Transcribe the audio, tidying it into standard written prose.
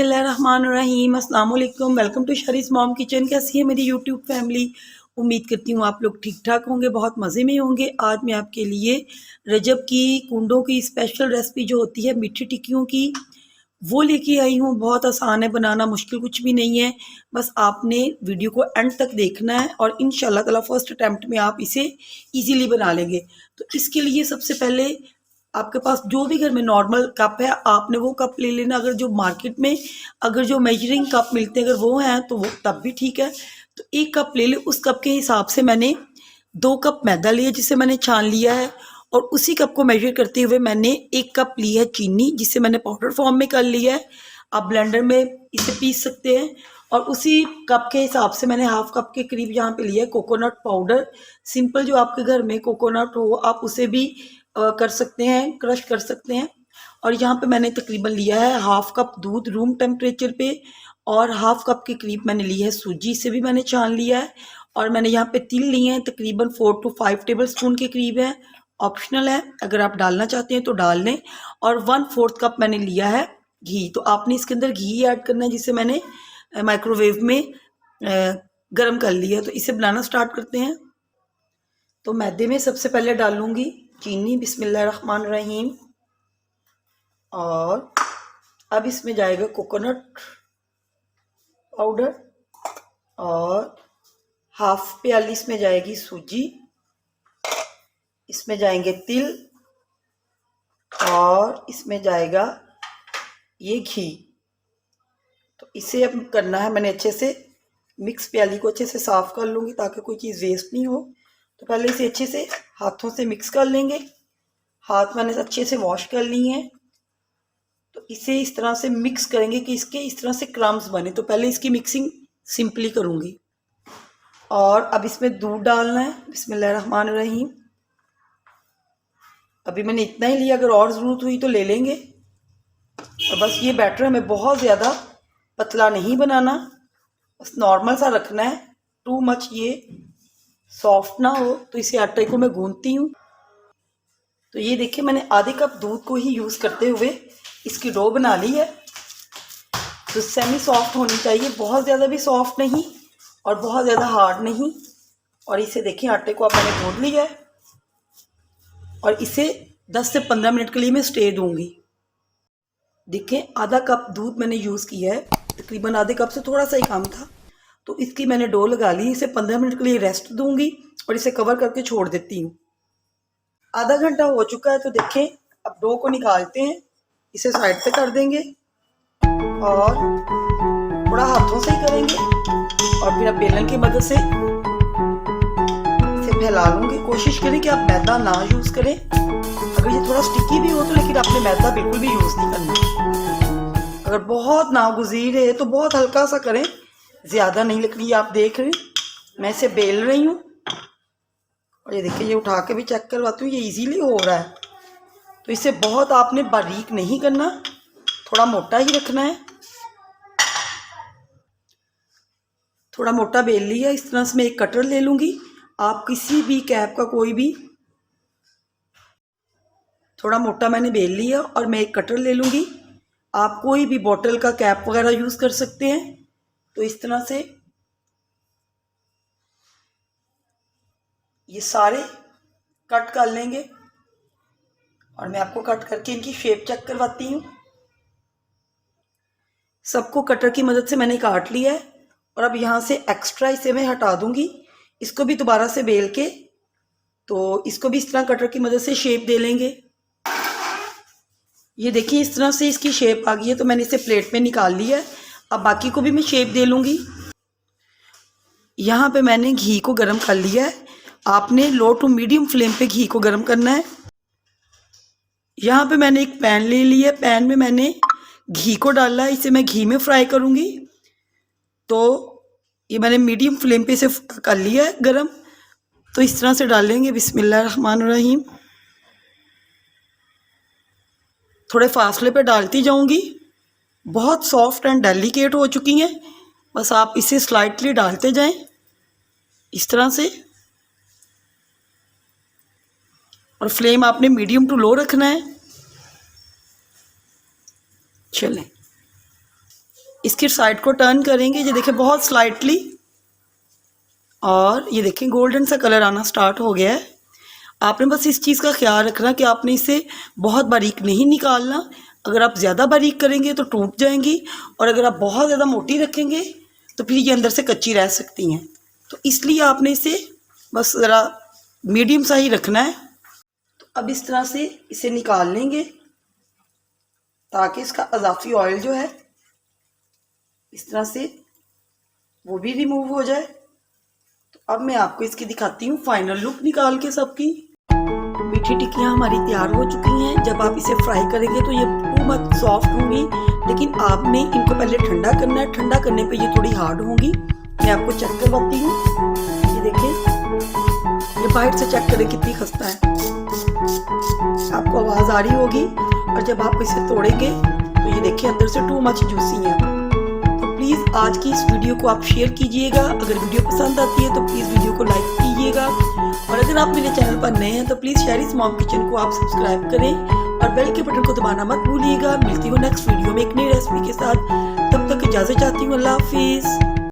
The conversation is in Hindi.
बिस्मिल्लाहिर्रहमानिर्रहीम, अस्सलाम वालेकुम। Welcome to Shari's mom kitchen. कैसी है मेरी यूट्यूब फैमिली? उम्मीद करती हूँ आप लोग ठीक ठाक होंगे, बहुत मज़े में होंगे। आज मैं आपके लिए रजब की कुंडों की स्पेशल रेसिपी जो होती है मीठी टिक्कियों की, वो लेके आई हूँ। बहुत आसान है बनाना, मुश्किल कुछ भी नहीं है। बस आपने वीडियो को एंड तक देखना है और इंशाल्लाह ताला फर्स्ट अटैम्प्ट में आप इसे इजीली बना लेंगे। तो इसके लिए सबसे पहले आपके पास जो भी घर में नॉर्मल कप है, आपने वो कप ले लेना। अगर जो मार्केट में अगर जो मेजरिंग कप मिलते हैं अगर वो हैं तो वो तब भी ठीक है। तो एक कप ले ले, उस कप के हिसाब से मैंने 2 कप मैदा लिया जिसे मैंने छान लिया है, और उसी कप को मेजर करते हुए मैंने 1 कप ली है चीनी जिसे मैंने पाउडर फॉर्म में कर लिया है। आप ब्लेंडर में इसे पीस सकते हैं। और उसी कप के हिसाब से मैंने हाफ कप के करीब यहाँ पे लिया है कोकोनट पाउडर। सिंपल जो आपके घर में कोकोनट हो आप उसे भी कर सकते हैं, क्रश कर सकते हैं। और यहाँ पे मैंने तकरीबन लिया है हाफ कप दूध रूम टेम्परेचर पे, और हाफ कप के करीब मैंने ली है सूजी, से भी मैंने छान लिया है। और मैंने यहाँ पे तिल लिए हैं तकरीबन 4 to 5 टेबल स्पून के करीब है। ऑप्शनल है, अगर आप डालना चाहते हैं तो डाल लें। और 1/4 कप मैंने लिया है घी। तो आपने इसके अंदर घी ऐड करना है जिसे मैंने माइक्रोवेव में गर्म कर लिया। तो इसे बनाना स्टार्ट करते हैं। तो मैदे में सबसे पहले डालूंगी चीनी, बिस्मिल्लाहिर्रहमानिर्रहीम। और अब इसमें जाएगा कोकोनट पाउडर, और हाफ प्याली इसमें जाएगी सूजी, इसमें जाएंगे तिल, और इसमें जाएगा ये घी। तो इसे अब करना है, मैंने अच्छे से मिक्स प्याली को अच्छे से साफ कर लूँगी ताकि कोई चीज़ वेस्ट नहीं हो। तो पहले इसे अच्छे से हाथों से मिक्स कर लेंगे। हाथ मैंने अच्छे से वॉश कर लिए हैं। तो इसे इस तरह से मिक्स करेंगे कि इसके इस तरह से क्रम्स बने। तो पहले इसकी मिक्सिंग सिंपली करूँगी। और अब इसमें दूध डालना है, बिस्मिल्लाहिर्रहमानिर्रहीम। अभी मैंने इतना ही लिया, अगर और ज़रूरत हुई तो ले लेंगे। और बस ये बैटर हमें बहुत ज़्यादा पतला नहीं बनाना, बस नॉर्मल सा रखना है। टू मच ये सॉफ्ट ना हो। तो इसे आटे को मैं गूंथती हूँ। तो ये देखिए मैंने आधे कप दूध को ही यूज़ करते हुए इसकी डो बना ली है। तो सेमी सॉफ्ट होनी चाहिए, बहुत ज़्यादा भी सॉफ्ट नहीं और बहुत ज़्यादा हार्ड नहीं। और इसे देखिए आटे को अब मैंने गूंथ लिया है, और इसे 10 से 15 मिनट के लिए मैं स्टे दूंगी। देखिए आधा कप दूध मैंने यूज़ किया है, तकरीबन आधे कप से थोड़ा सा ही कम था। तो इसकी मैंने डो लगा ली। इसे 15 मिनट के लिए रेस्ट दूंगी और इसे कवर करके छोड़ देती हूँ। आधा घंटा हो चुका है। तो देखें अब डो को निकालते हैं, इसे साइड पे कर देंगे और थोड़ा हाथों से ही करेंगे, और फिर अब बेलन की मदद से इसे फैला लूँगी। कोशिश करें कि आप मैदा ना यूज़ करें, अगर ये थोड़ा स्टिकी भी हो तो, लेकिन आपने मैदा बिल्कुल भी यूज़ नहीं करना। अगर बहुत नागुज़ीर है तो बहुत हल्का सा करें, ज़्यादा नहीं। लेकिन ये आप देख रहे हैं मैं इसे बेल रही हूँ, और ये देखिए ये उठा के भी चेक करवाती हूँ, ये इजीली हो रहा है। तो इसे बहुत आपने बारीक नहीं करना, थोड़ा मोटा ही रखना है। थोड़ा मोटा बेल लिया। इस तरह से मैं एक कटर ले लूँगी। आप किसी भी कैप का कोई भी, थोड़ा मोटा मैंने बेल लिया, और मैं एक कटर ले लूँगी। आप कोई भी बॉटल का कैप वगैरह यूज़ कर सकते हैं। तो इस तरह से ये सारे कट कर लेंगे, और मैं आपको कट करके इनकी शेप चेक करवाती हूँ। सबको कटर की मदद से मैंने काट लिया है, और अब यहाँ से एक्स्ट्रा इसे मैं हटा दूँगी। इसको भी दोबारा से बेल के, तो इसको भी इस तरह कटर की मदद से शेप दे लेंगे। ये देखिए इस तरह से इसकी शेप आ गई है। तो मैंने इसे प्लेट में निकाल लिया है। अब बाकी को भी मैं शेप दे लूँगी। यहाँ पे मैंने घी को गर्म कर लिया है। आपने लो टू मीडियम फ्लेम पे घी को गर्म करना है। यहाँ पे मैंने एक पैन ले लिया है, पैन में मैंने घी को डाला है, इसे मैं घी में फ्राई करूँगी। तो ये मैंने मीडियम फ्लेम पे इसे कर लिया है गरम। तो इस तरह से डालेंगे, बिस्मिल्लाहिर्रहमानिर्रहीम। थोड़े फासले पे डालती जाऊँगी। बहुत सॉफ्ट एंड डेलिकेट हो चुकी हैं, बस आप इसे स्लाइटली डालते जाएं इस तरह से। और फ्लेम आपने मीडियम टू लो रखना है। चलें, इसकी साइड को टर्न करेंगे, ये देखें बहुत स्लाइटली, और ये देखें गोल्डन सा कलर आना स्टार्ट हो गया है। आपने बस इस चीज़ का ख्याल रखना कि आपने इसे बहुत बारीक नहीं निकालना। अगर आप ज़्यादा बारीक करेंगे तो टूट जाएंगी, और अगर आप बहुत ज़्यादा मोटी रखेंगे तो फिर ये अंदर से कच्ची रह सकती हैं। तो इसलिए आपने इसे बस ज़रा मीडियम सा ही रखना है। तो अब इस तरह से इसे निकाल लेंगे ताकि इसका अजाफी ऑयल जो है इस तरह से वो भी रिमूव हो जाए। तो अब मैं आपको इसकी दिखाती हूँ फाइनल लुक निकाल के सबकी। मीठी टिक्कियाँ हमारी तैयार हो चुकी हैं। जब आप इसे फ्राई करेंगे तो ये टू मच सॉफ्ट होंगी, लेकिन आपने इनको पहले ठंडा करना है। ठंडा करने पे ये थोड़ी हार्ड होंगी। मैं आपको चेक करवाती हूँ। ये देखें, ये बाहर से चेक करें कितनी खस्ता है। आपको आवाज़ आ रही होगी। और जब आप इसे तोड़ेंगे तो ये देखिए अंदर से टू मच जूसी है। तो प्लीज़ आज की इस वीडियो को आप शेयर कीजिएगा। अगर वीडियो पसंद आती है तो प्लीज़ वीडियो को लाइक कीजिएगा, और अगर आप मेरे चैनल पर नए हैं तो प्लीज़ शरीस मॉम किचन को आप सब्सक्राइब करें और बेल के बटन को दबाना मत भूलिएगा। मिलती हूँ नेक्स्ट वीडियो में एक नई रेसिपी के साथ। तब तक इजाज़त चाहती हूँ। अल्लाह हाफिज़।